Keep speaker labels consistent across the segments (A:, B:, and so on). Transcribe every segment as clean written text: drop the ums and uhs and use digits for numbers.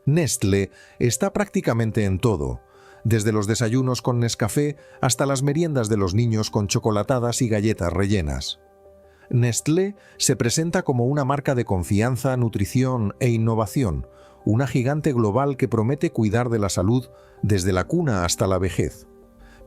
A: Nestlé está prácticamente en todo, desde los desayunos con Nescafé hasta las meriendas de los niños con chocolatadas y galletas rellenas. Nestlé se presenta como una marca de confianza, nutrición e innovación, una gigante global que promete cuidar de la salud desde la cuna hasta la vejez.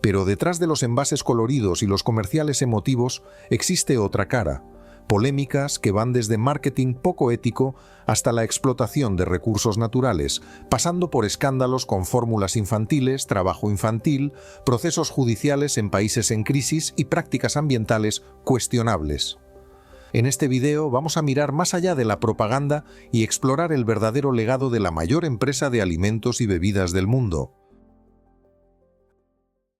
A: Pero detrás de los envases coloridos y los comerciales emotivos existe otra cara, polémicas que van desde marketing poco ético hasta la explotación de recursos naturales, pasando por escándalos con fórmulas infantiles, trabajo infantil, procesos judiciales en países en crisis y prácticas ambientales cuestionables. En este video vamos a mirar más allá de la propaganda y explorar el verdadero legado de la mayor empresa de alimentos y bebidas del mundo.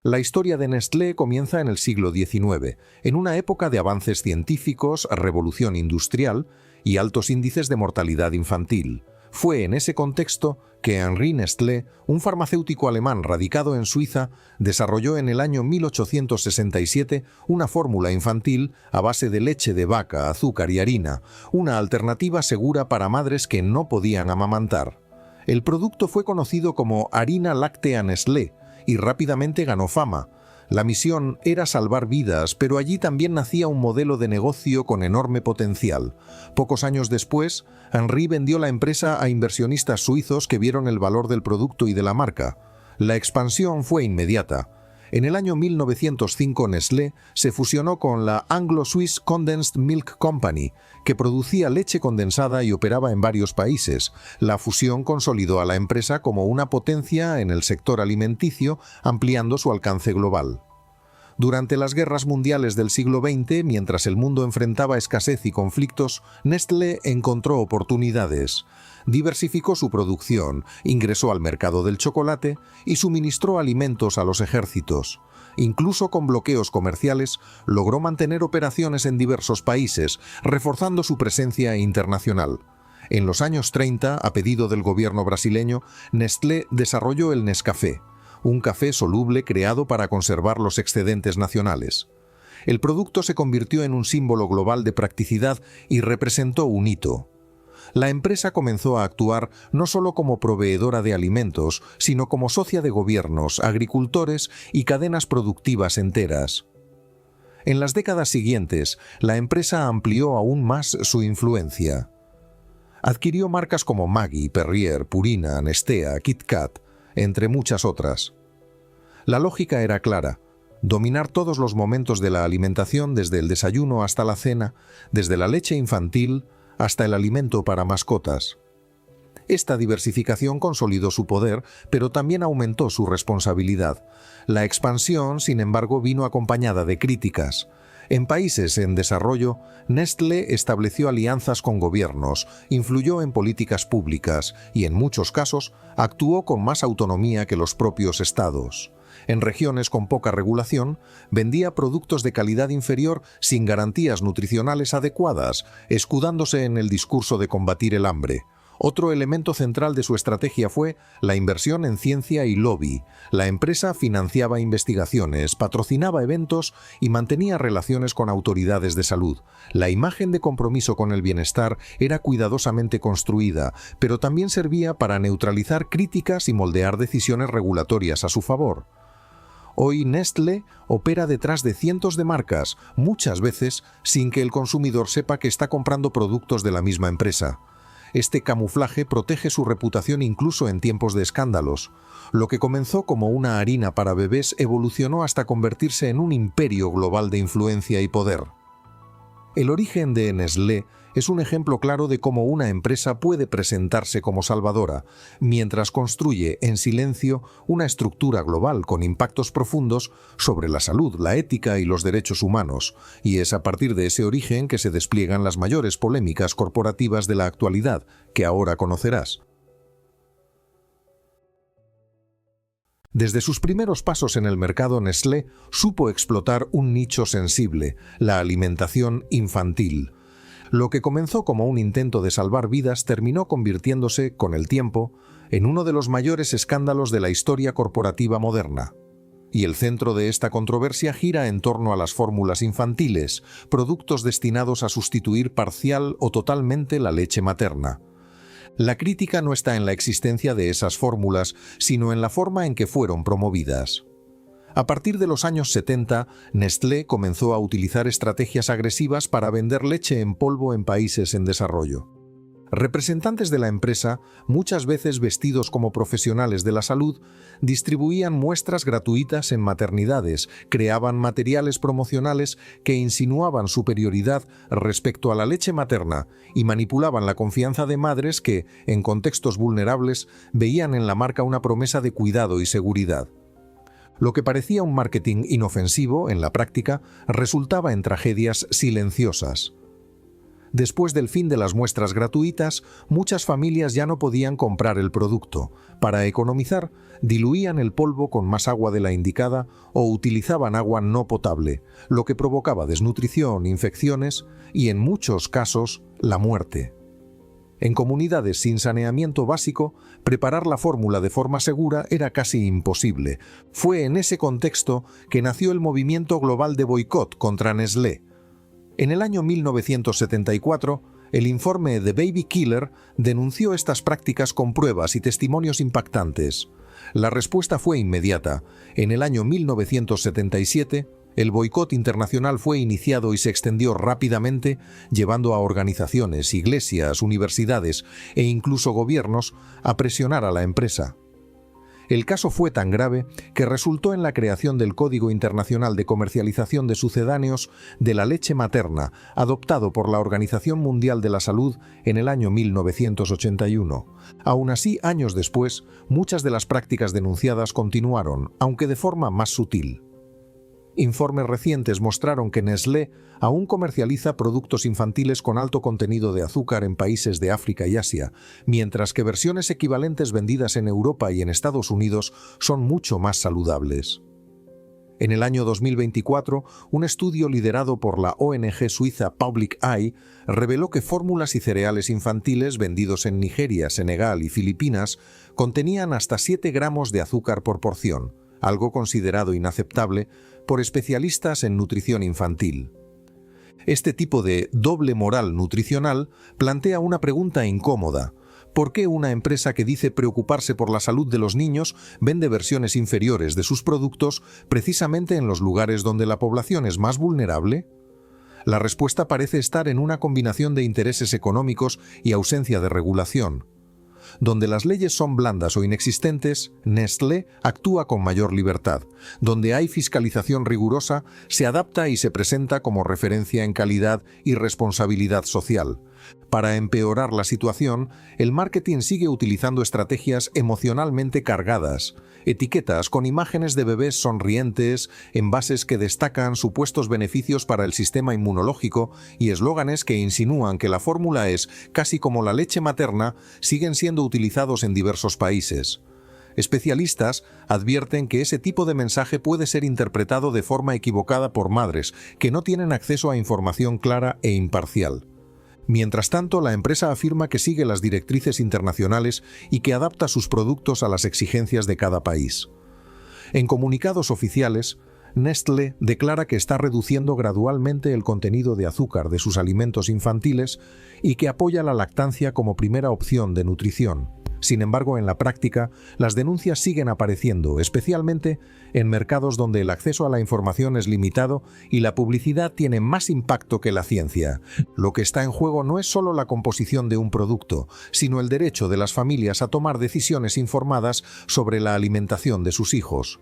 A: La historia de Nestlé comienza en el siglo XIX, en una época de avances científicos, revolución industrial y altos índices de mortalidad infantil. Fue en ese contexto que Henri Nestlé, un farmacéutico alemán radicado en Suiza, desarrolló en el año 1867 una fórmula infantil a base de leche de vaca, azúcar y harina, una alternativa segura para madres que no podían amamantar. El producto fue conocido como harina láctea Nestlé, y rápidamente ganó fama. La misión era salvar vidas, pero allí también nacía un modelo de negocio con enorme potencial. Pocos años después, Henri vendió la empresa a inversionistas suizos que vieron el valor del producto y de la marca. La expansión fue inmediata. En el año 1905 Nestlé se fusionó con la Anglo-Swiss Condensed Milk Company, que producía leche condensada y operaba en varios países. La fusión consolidó a la empresa como una potencia en el sector alimenticio, ampliando su alcance global. Durante las guerras mundiales del siglo XX, mientras el mundo enfrentaba escasez y conflictos, Nestlé encontró oportunidades. Diversificó su producción, ingresó al mercado del chocolate y suministró alimentos a los ejércitos. Incluso con bloqueos comerciales, logró mantener operaciones en diversos países, reforzando su presencia internacional. En los años 30, a pedido del gobierno brasileño, Nestlé desarrolló el Nescafé, un café soluble creado para conservar los excedentes nacionales. El producto se convirtió en un símbolo global de practicidad y representó un hito. La empresa comenzó a actuar no solo como proveedora de alimentos, sino como socia de gobiernos, agricultores y cadenas productivas enteras. En las décadas siguientes, la empresa amplió aún más su influencia. Adquirió marcas como Maggi, Perrier, Purina, Nestea, Kit Kat, entre muchas otras. La lógica era clara: dominar todos los momentos de la alimentación, desde el desayuno hasta la cena, desde la leche infantil hasta el alimento para mascotas. Esta diversificación consolidó su poder, pero también aumentó su responsabilidad. La expansión, sin embargo, vino acompañada de críticas. En países en desarrollo, Nestlé estableció alianzas con gobiernos, influyó en políticas públicas y, en muchos casos, actuó con más autonomía que los propios estados. En regiones con poca regulación, vendía productos de calidad inferior sin garantías nutricionales adecuadas, escudándose en el discurso de combatir el hambre. Otro elemento central de su estrategia fue la inversión en ciencia y lobby. La empresa financiaba investigaciones, patrocinaba eventos y mantenía relaciones con autoridades de salud. La imagen de compromiso con el bienestar era cuidadosamente construida, pero también servía para neutralizar críticas y moldear decisiones regulatorias a su favor. Hoy Nestlé opera detrás de cientos de marcas, muchas veces sin que el consumidor sepa que está comprando productos de la misma empresa. Este camuflaje protege su reputación incluso en tiempos de escándalos. Lo que comenzó como una harina para bebés evolucionó hasta convertirse en un imperio global de influencia y poder. El origen de Nestlé es un ejemplo claro de cómo una empresa puede presentarse como salvadora, mientras construye en silencio una estructura global con impactos profundos sobre la salud, la ética y los derechos humanos, y es a partir de ese origen que se despliegan las mayores polémicas corporativas de la actualidad, que ahora conocerás. Desde sus primeros pasos en el mercado, Nestlé supo explotar un nicho sensible, la alimentación infantil. Lo que comenzó como un intento de salvar vidas terminó convirtiéndose, con el tiempo, en uno de los mayores escándalos de la historia corporativa moderna. Y el centro de esta controversia gira en torno a las fórmulas infantiles, productos destinados a sustituir parcial o totalmente la leche materna. La crítica no está en la existencia de esas fórmulas, sino en la forma en que fueron promovidas. A partir de los años 70, Nestlé comenzó a utilizar estrategias agresivas para vender leche en polvo en países en desarrollo. Representantes de la empresa, muchas veces vestidos como profesionales de la salud, distribuían muestras gratuitas en maternidades, creaban materiales promocionales que insinuaban superioridad respecto a la leche materna y manipulaban la confianza de madres que, en contextos vulnerables, veían en la marca una promesa de cuidado y seguridad. Lo que parecía un marketing inofensivo, en la práctica, resultaba en tragedias silenciosas. Después del fin de las muestras gratuitas, muchas familias ya no podían comprar el producto. Para economizar, diluían el polvo con más agua de la indicada o utilizaban agua no potable, lo que provocaba desnutrición, infecciones y, en muchos casos, la muerte. En comunidades sin saneamiento básico, preparar la fórmula de forma segura era casi imposible. Fue en ese contexto que nació el movimiento global de boicot contra Nestlé. En el año 1974, el informe The Baby Killer denunció estas prácticas con pruebas y testimonios impactantes. La respuesta fue inmediata. En el año 1977, el boicot internacional fue iniciado y se extendió rápidamente, llevando a organizaciones, iglesias, universidades e incluso gobiernos a presionar a la empresa. El caso fue tan grave que resultó en la creación del Código Internacional de Comercialización de Sucedáneos de la Leche Materna, adoptado por la Organización Mundial de la Salud en el año 1981. Aún así, años después, muchas de las prácticas denunciadas continuaron, aunque de forma más sutil. Informes recientes mostraron que Nestlé aún comercializa productos infantiles con alto contenido de azúcar en países de África y Asia, mientras que versiones equivalentes vendidas en Europa y en Estados Unidos son mucho más saludables. En el año 2024, un estudio liderado por la ONG suiza Public Eye reveló que fórmulas y cereales infantiles vendidos en Nigeria, Senegal y Filipinas contenían hasta 7 gramos de azúcar por porción, algo considerado inaceptable por especialistas en nutrición infantil. Este tipo de doble moral nutricional plantea una pregunta incómoda. ¿Por qué una empresa que dice preocuparse por la salud de los niños vende versiones inferiores de sus productos precisamente en los lugares donde la población es más vulnerable? La respuesta parece estar en una combinación de intereses económicos y ausencia de regulación. Donde las leyes son blandas o inexistentes, Nestlé actúa con mayor libertad. Donde hay fiscalización rigurosa, se adapta y se presenta como referencia en calidad y responsabilidad social. Para empeorar la situación, el marketing sigue utilizando estrategias emocionalmente cargadas, etiquetas con imágenes de bebés sonrientes, envases que destacan supuestos beneficios para el sistema inmunológico y eslóganes que insinúan que la fórmula es casi como la leche materna, siguen siendo utilizados en diversos países. Especialistas advierten que ese tipo de mensaje puede ser interpretado de forma equivocada por madres que no tienen acceso a información clara e imparcial. Mientras tanto, la empresa afirma que sigue las directrices internacionales y que adapta sus productos a las exigencias de cada país. En comunicados oficiales, Nestlé declara que está reduciendo gradualmente el contenido de azúcar de sus alimentos infantiles y que apoya la lactancia como primera opción de nutrición. Sin embargo, en la práctica, las denuncias siguen apareciendo, especialmente en mercados donde el acceso a la información es limitado y la publicidad tiene más impacto que la ciencia. Lo que está en juego no es solo la composición de un producto, sino el derecho de las familias a tomar decisiones informadas sobre la alimentación de sus hijos.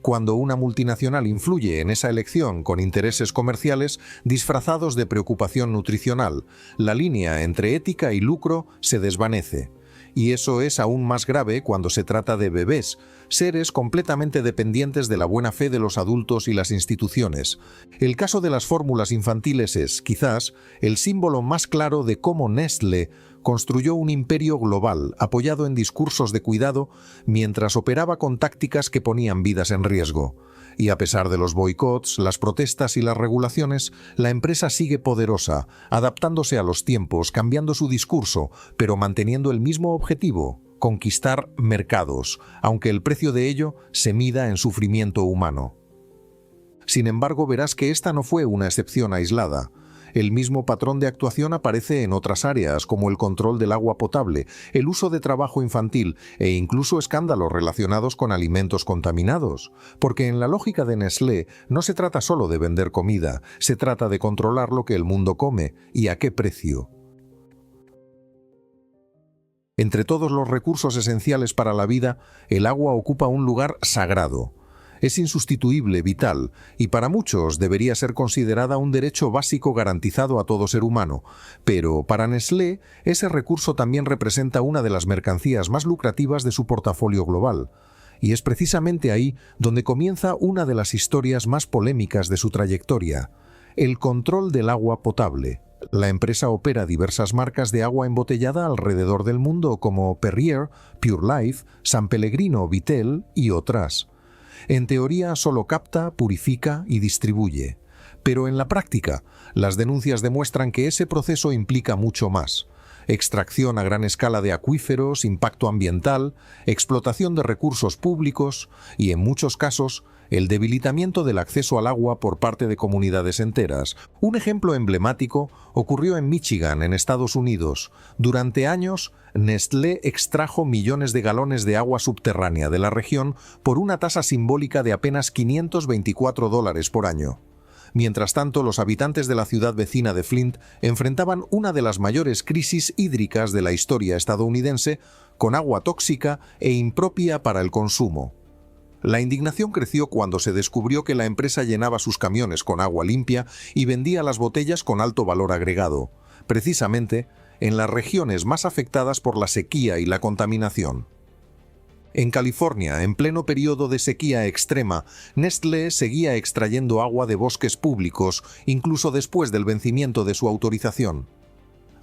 A: Cuando una multinacional influye en esa elección con intereses comerciales disfrazados de preocupación nutricional, la línea entre ética y lucro se desvanece. Y eso es aún más grave cuando se trata de bebés, seres completamente dependientes de la buena fe de los adultos y las instituciones. El caso de las fórmulas infantiles es, quizás, el símbolo más claro de cómo Nestlé construyó un imperio global apoyado en discursos de cuidado mientras operaba con tácticas que ponían vidas en riesgo. Y a pesar de los boicots, las protestas y las regulaciones, la empresa sigue poderosa, adaptándose a los tiempos, cambiando su discurso, pero manteniendo el mismo objetivo: conquistar mercados, aunque el precio de ello se mida en sufrimiento humano. Sin embargo, verás que esta no fue una excepción aislada. El mismo patrón de actuación aparece en otras áreas, como el control del agua potable, el uso de trabajo infantil e incluso escándalos relacionados con alimentos contaminados. Porque en la lógica de Nestlé no se trata solo de vender comida, se trata de controlar lo que el mundo come y a qué precio. Entre todos los recursos esenciales para la vida, el agua ocupa un lugar sagrado. Es insustituible, vital, y para muchos debería ser considerada un derecho básico garantizado a todo ser humano. Pero para Nestlé, ese recurso también representa una de las mercancías más lucrativas de su portafolio global. Y es precisamente ahí donde comienza una de las historias más polémicas de su trayectoria: el control del agua potable. La empresa opera diversas marcas de agua embotellada alrededor del mundo, como Perrier, Pure Life, San Pellegrino, Vittel y otras. En teoría solo capta, purifica y distribuye. Pero en la práctica, las denuncias demuestran que ese proceso implica mucho más: extracción a gran escala de acuíferos, impacto ambiental, explotación de recursos públicos y, en muchos casos, el debilitamiento del acceso al agua por parte de comunidades enteras. Un ejemplo emblemático ocurrió en Michigan, en Estados Unidos. Durante años, Nestlé extrajo millones de galones de agua subterránea de la región por una tasa simbólica de apenas $524 por año. Mientras tanto, los habitantes de la ciudad vecina de Flint enfrentaban una de las mayores crisis hídricas de la historia estadounidense, con agua tóxica e impropia para el consumo. La indignación creció cuando se descubrió que la empresa llenaba sus camiones con agua limpia y vendía las botellas con alto valor agregado, precisamente en las regiones más afectadas por la sequía y la contaminación. En California, en pleno periodo de sequía extrema, Nestlé seguía extrayendo agua de bosques públicos, incluso después del vencimiento de su autorización.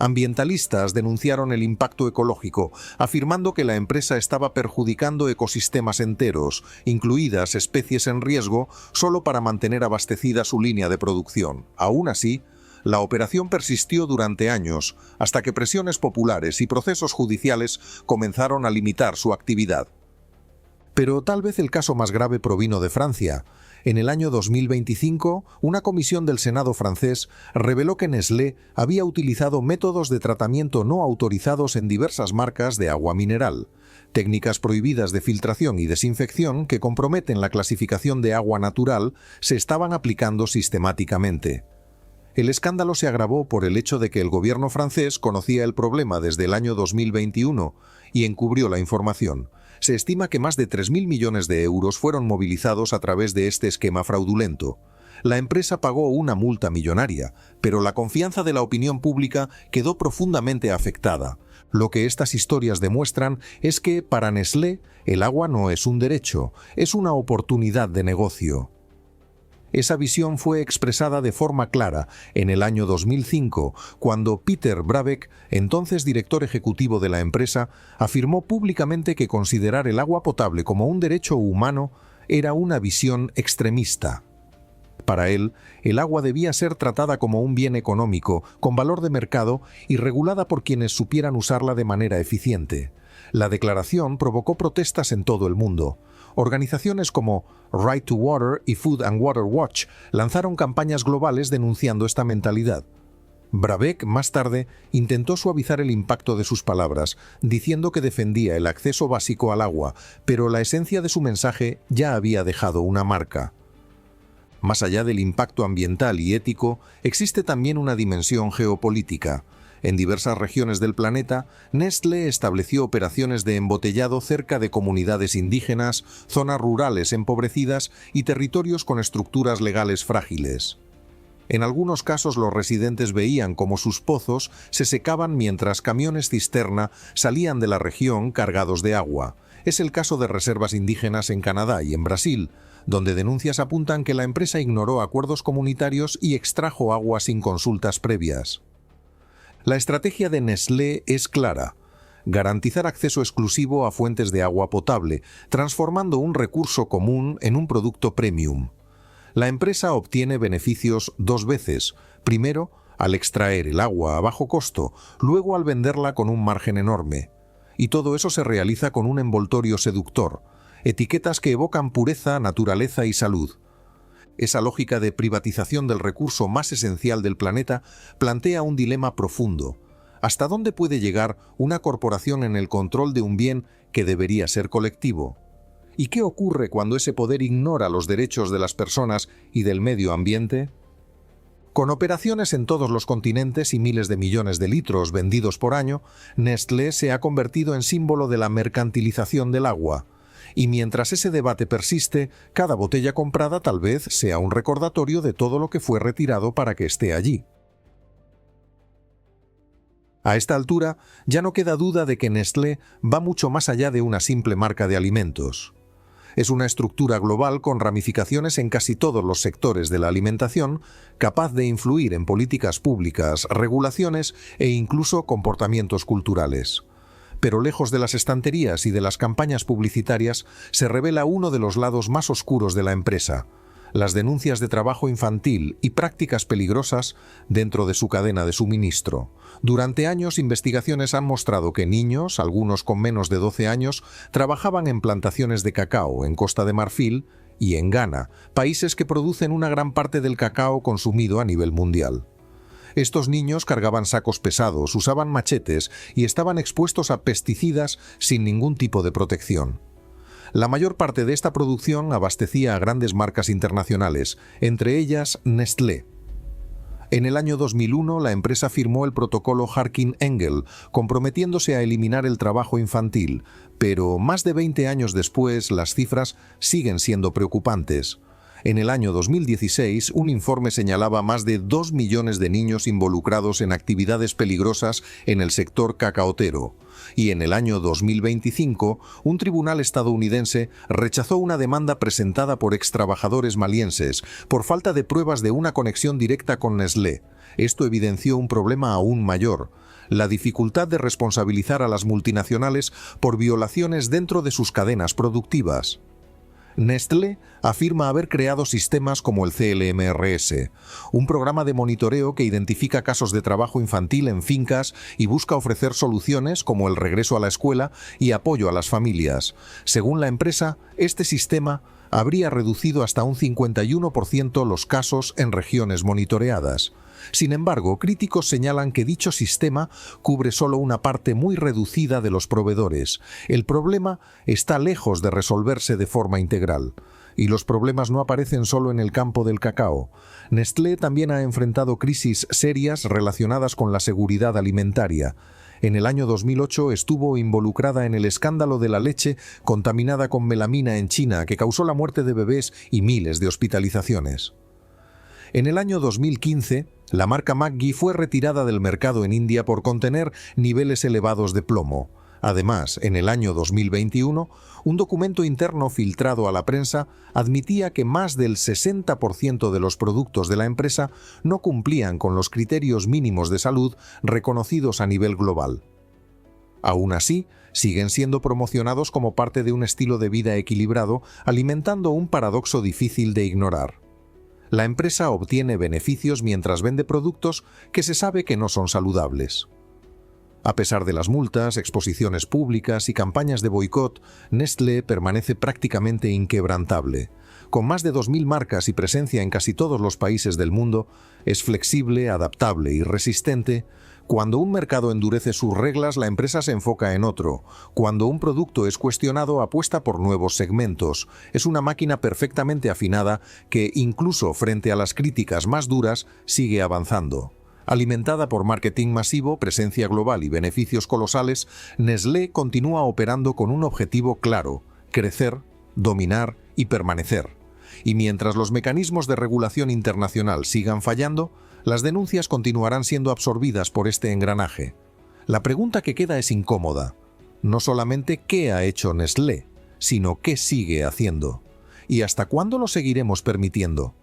A: Ambientalistas denunciaron el impacto ecológico, afirmando que la empresa estaba perjudicando ecosistemas enteros, incluidas especies en riesgo, solo para mantener abastecida su línea de producción. Aún así, la operación persistió durante años, hasta que presiones populares y procesos judiciales comenzaron a limitar su actividad. Pero tal vez el caso más grave provino de Francia. En el año 2025, una comisión del Senado francés reveló que Nestlé había utilizado métodos de tratamiento no autorizados en diversas marcas de agua mineral, técnicas prohibidas de filtración y desinfección que comprometen la clasificación de agua natural se estaban aplicando sistemáticamente. El escándalo se agravó por el hecho de que el gobierno francés conocía el problema desde el año 2021 y encubrió la información. Se estima que más de 3.000 millones de euros fueron movilizados a través de este esquema fraudulento. La empresa pagó una multa millonaria, pero la confianza de la opinión pública quedó profundamente afectada. Lo que estas historias demuestran es que, para Nestlé, el agua no es un derecho, es una oportunidad de negocio. Esa visión fue expresada de forma clara en el año 2005, cuando Peter Brabeck, entonces director ejecutivo de la empresa, afirmó públicamente que considerar el agua potable como un derecho humano era una visión extremista. Para él, el agua debía ser tratada como un bien económico, con valor de mercado y regulada por quienes supieran usarla de manera eficiente. La declaración provocó protestas en todo el mundo. Organizaciones como Right to Water y Food and Water Watch lanzaron campañas globales denunciando esta mentalidad. Brabeck, más tarde, intentó suavizar el impacto de sus palabras, diciendo que defendía el acceso básico al agua, pero la esencia de su mensaje ya había dejado una marca. Más allá del impacto ambiental y ético, existe también una dimensión geopolítica. En diversas regiones del planeta, Nestlé estableció operaciones de embotellado cerca de comunidades indígenas, zonas rurales empobrecidas y territorios con estructuras legales frágiles. En algunos casos los residentes veían cómo sus pozos se secaban mientras camiones cisterna salían de la región cargados de agua. Es el caso de reservas indígenas en Canadá y en Brasil, donde denuncias apuntan que la empresa ignoró acuerdos comunitarios y extrajo agua sin consultas previas. La estrategia de Nestlé es clara: garantizar acceso exclusivo a fuentes de agua potable, transformando un recurso común en un producto premium. La empresa obtiene beneficios dos veces: primero, al extraer el agua a bajo costo, luego al venderla con un margen enorme. Y todo eso se realiza con un envoltorio seductor, etiquetas que evocan pureza, naturaleza y salud. Esa lógica de privatización del recurso más esencial del planeta plantea un dilema profundo. ¿Hasta dónde puede llegar una corporación en el control de un bien que debería ser colectivo? ¿Y qué ocurre cuando ese poder ignora los derechos de las personas y del medio ambiente? Con operaciones en todos los continentes y miles de millones de litros vendidos por año, Nestlé se ha convertido en símbolo de la mercantilización del agua. Y mientras ese debate persiste, cada botella comprada tal vez sea un recordatorio de todo lo que fue retirado para que esté allí. A esta altura, ya no queda duda de que Nestlé va mucho más allá de una simple marca de alimentos. Es una estructura global con ramificaciones en casi todos los sectores de la alimentación, capaz de influir en políticas públicas, regulaciones e incluso comportamientos culturales. Pero lejos de las estanterías y de las campañas publicitarias, se revela uno de los lados más oscuros de la empresa: las denuncias de trabajo infantil y prácticas peligrosas dentro de su cadena de suministro. Durante años, investigaciones han mostrado que niños, algunos con menos de 12 años, trabajaban en plantaciones de cacao en Costa de Marfil y en Ghana, países que producen una gran parte del cacao consumido a nivel mundial. Estos niños cargaban sacos pesados, usaban machetes y estaban expuestos a pesticidas sin ningún tipo de protección. La mayor parte de esta producción abastecía a grandes marcas internacionales, entre ellas Nestlé. En el año 2001, la empresa firmó el protocolo Harkin-Engel, comprometiéndose a eliminar el trabajo infantil, pero más de 20 años después, las cifras siguen siendo preocupantes. En el año 2016, un informe señalaba más de 2 millones de niños involucrados en actividades peligrosas en el sector cacaotero. Y en el año 2025, un tribunal estadounidense rechazó una demanda presentada por extrabajadores malienses por falta de pruebas de una conexión directa con Nestlé. Esto evidenció un problema aún mayor: la dificultad de responsabilizar a las multinacionales por violaciones dentro de sus cadenas productivas. Nestlé afirma haber creado sistemas como el CLMRS, un programa de monitoreo que identifica casos de trabajo infantil en fincas y busca ofrecer soluciones como el regreso a la escuela y apoyo a las familias. Según la empresa, este sistema habría reducido hasta un 51% los casos en regiones monitoreadas. Sin embargo, críticos señalan que dicho sistema cubre solo una parte muy reducida de los proveedores. El problema está lejos de resolverse de forma integral. Y los problemas no aparecen solo en el campo del cacao. Nestlé también ha enfrentado crisis serias relacionadas con la seguridad alimentaria. En el año 2008 estuvo involucrada en el escándalo de la leche contaminada con melamina en China, que causó la muerte de bebés y miles de hospitalizaciones. En el año 2015, la marca Maggi fue retirada del mercado en India por contener niveles elevados de plomo. Además, en el año 2021, un documento interno filtrado a la prensa admitía que más del 60% de los productos de la empresa no cumplían con los criterios mínimos de salud reconocidos a nivel global. Aún así, siguen siendo promocionados como parte de un estilo de vida equilibrado, alimentando un paradoxo difícil de ignorar. La empresa obtiene beneficios mientras vende productos que se sabe que no son saludables. A pesar de las multas, exposiciones públicas y campañas de boicot, Nestlé permanece prácticamente inquebrantable. Con más de 2.000 marcas y presencia en casi todos los países del mundo, es flexible, adaptable y resistente. Cuando un mercado endurece sus reglas, la empresa se enfoca en otro. Cuando un producto es cuestionado, apuesta por nuevos segmentos. Es una máquina perfectamente afinada que, incluso frente a las críticas más duras, sigue avanzando. Alimentada por marketing masivo, presencia global y beneficios colosales, Nestlé continúa operando con un objetivo claro: crecer, dominar y permanecer. Y mientras los mecanismos de regulación internacional sigan fallando, las denuncias continuarán siendo absorbidas por este engranaje. La pregunta que queda es incómoda. No solamente qué ha hecho Nestlé, sino qué sigue haciendo. ¿Y hasta cuándo lo seguiremos permitiendo?